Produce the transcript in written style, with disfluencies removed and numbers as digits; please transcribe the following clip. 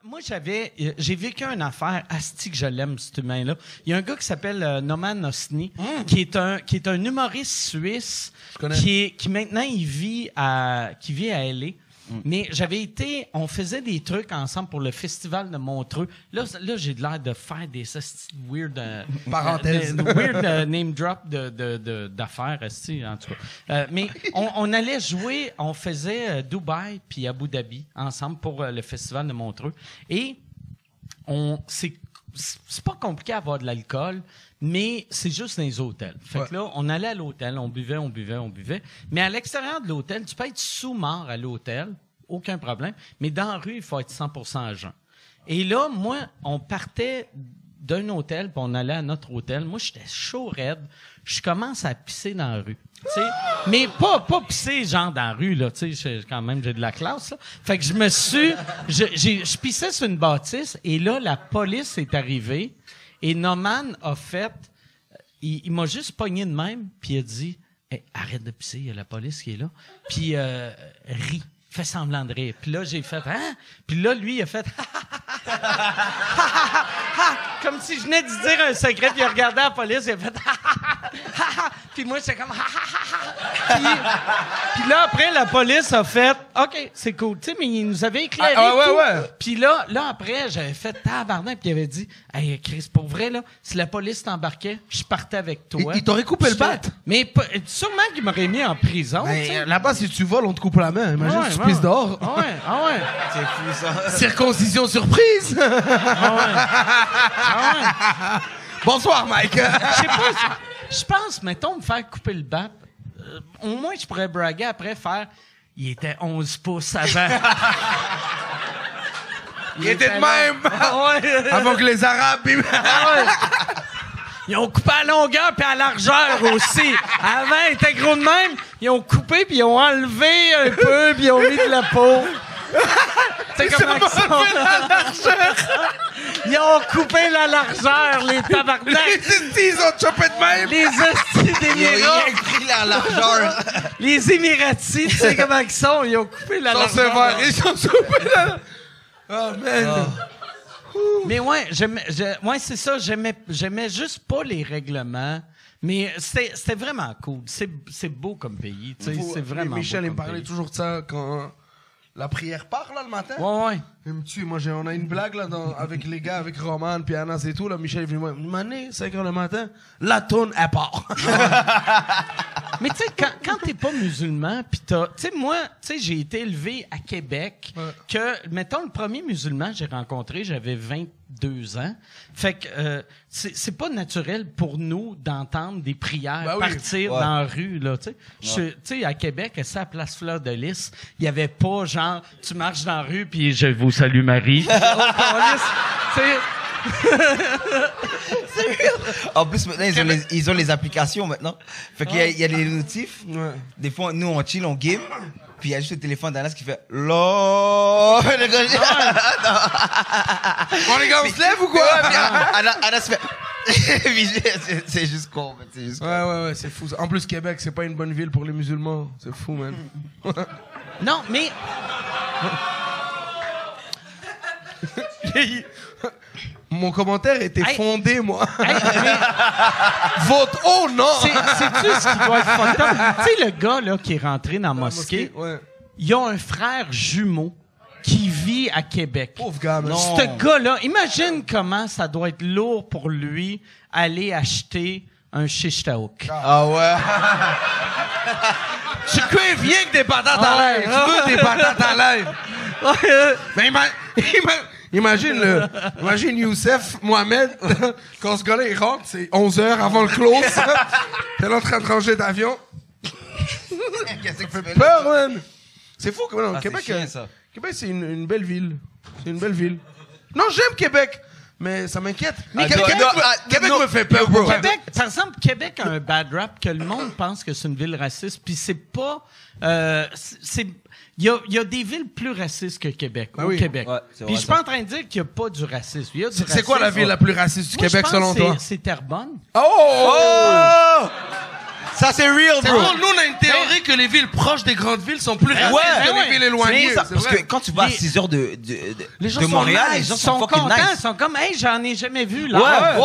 Moi, j'ai vécu une affaire, asti que je l'aime, cet humain-là. Il y a un gars qui s'appelle Noman Osni, qui est un humoriste suisse, qui maintenant, il vit à LA. Mais on faisait des trucs ensemble pour le festival de Montreux. Là j'ai de l'air de faire des weird, parenthèses, weird name drop d'affaires, en tout cas. Mais on allait jouer, on faisait Dubaï puis Abu Dhabi ensemble pour le festival de Montreux. Et c'est pas compliqué à avoir de l'alcool, mais c'est juste dans les hôtels. Fait que là, on allait à l'hôtel, on buvait. Mais à l'extérieur de l'hôtel, tu peux être sous-mort à l'hôtel, aucun problème. Mais dans la rue, il faut être 100% à jeun. Et là, moi, on partait d'un hôtel, puis on allait à notre hôtel. Moi, j'étais chaud raide. Je commence à pisser dans la rue. T'sais, mais pas pisser genre dans la rue, là. Quand même, j'ai de la classe, là. Fait que je pissais sur une bâtisse, et là, la police est arrivée. Et Noman a fait... Il m'a juste pogné de même, puis il a dit hey, « Arrête de pisser, il y a la police qui est là. » Puis ris, fais semblant de rire. Puis là, j'ai fait « Hein? » Puis là, lui, il a fait « Comme si je venais de dire un secret, puis il a regardé la police, il a fait « Puis moi, j'étais comme « Puis là, après, la police a fait « OK, c'est cool. » Tu sais, mais il nous avait éclairé tout. Puis là, après, j'avais fait tabarnak, puis il avait dit « Hey, Chris, pour vrai, là, si la police t'embarquait, je partais avec toi. » Il t'aurait coupé le bat. Mais sûrement qu'il m'aurait mis en prison. Là-bas, si tu voles, on te coupe la main. Imagine si tu pisses dehors. Ah ouais. C'est fou, ça. Circoncision surprise. Bonsoir, Mike. Je sais pas. Je pense, mettons, me faire couper le bat. Au moins, je pourrais braguer après faire. Il était 11 pouces avant. Il était de même. Avant que les Arabes. Ils ont coupé à longueur puis à largeur aussi. Avant, il était gros de même. Ils ont coupé puis ils ont enlevé un peu puis ils ont mis de la peau. C'est comment ils sont. Ils ont coupé la largeur, les tabarnak. Les ils ont chopé de même. Les hosties d'Émirats. Ils ont pris la largeur. Les Émiratis, tu sais comment ils sont. Ils ont coupé la largeur. Ils ont coupé la... Oh, man. Mais ouais, c'est ça. J'aimais juste pas les règlements. Mais c'était vraiment cool. C'est beau comme pays. C'est vraiment Michel, beau il me parlait toujours de ça quand la prière part, là, le matin. Ouais. Il me tue. Moi, on a une blague, là, avec les gars, avec Roman, puis Anas et tout. Là, Michel est venu me dire, Mané, 5 heures le matin, la tourne, elle part. Mais tu sais, quand t'es pas musulman, pis tu sais, moi, tu sais, j'ai été élevé à Québec, que, mettons, le premier musulman que j'ai rencontré, j'avais 22 ans. Fait que, c'est pas naturel pour nous d'entendre des prières partir dans la rue, là, tu sais. Tu sais, à Québec, à Place Fleur de Lys, il y avait pas, genre, tu marches dans la rue, puis je vous salue Marie. En plus, maintenant, ils ont les applications maintenant. Fait qu'il y a les notifs. Ouais. Des fois, nous, on chill, on game. Puis il y a juste le téléphone d'Anas qui fait LOL. On les gars, on se lève ou quoi? Anas fait. C'est juste con, c'est juste con. Ouais, c'est fou. En plus, Québec, c'est pas une bonne ville pour les musulmans. C'est fou, man. Non, mais. Mon commentaire était fondé, moi. Vote oh non! C'est-tu ce qui doit être fucked up? Tu sais, le gars là, qui est rentré dans la mosquée, il a un frère jumeau qui vit à Québec. Pauvre gars, man. Ce gars-là, imagine comment ça doit être lourd pour lui aller acheter un shish taouk. Ah ouais? Tu cuis rien que des patates à l'air. Tu veux des patates à l'air. Mais imagine Youssef Mohamed, quand ce gars-là, il rentre, c'est 11h avant le close. T'es là en train de ranger d'avion. Qu'est-ce que tu fais peur, man. C'est fou, quand même. Québec, Québec, c'est une belle ville. C'est une belle ville. Non, j'aime Québec. Mais ça m'inquiète. Québec me fait peur, bro. Québec, par exemple, Québec a un bad rap que le monde pense que c'est une ville raciste, puis c'est pas... Il y a des villes plus racistes que Québec, au Québec. Ouais, puis je suis pas en train de dire qu'il n'y a pas du racisme. Il y a du racisme. C'est quoi la ville la plus raciste du Québec, selon toi? C'est Terrebonne. Oh! Ça, c'est real, C'est bro. drôle, nous, on a une théorie que les villes proches des grandes villes sont plus racistes que les villes éloignées. Parce que quand tu vas à 6 heures de gens de sont Montréal, nice, les gens Ils sont fucking contents, nice. ils sont comme, hey, j'en ai jamais vu là. Ouais.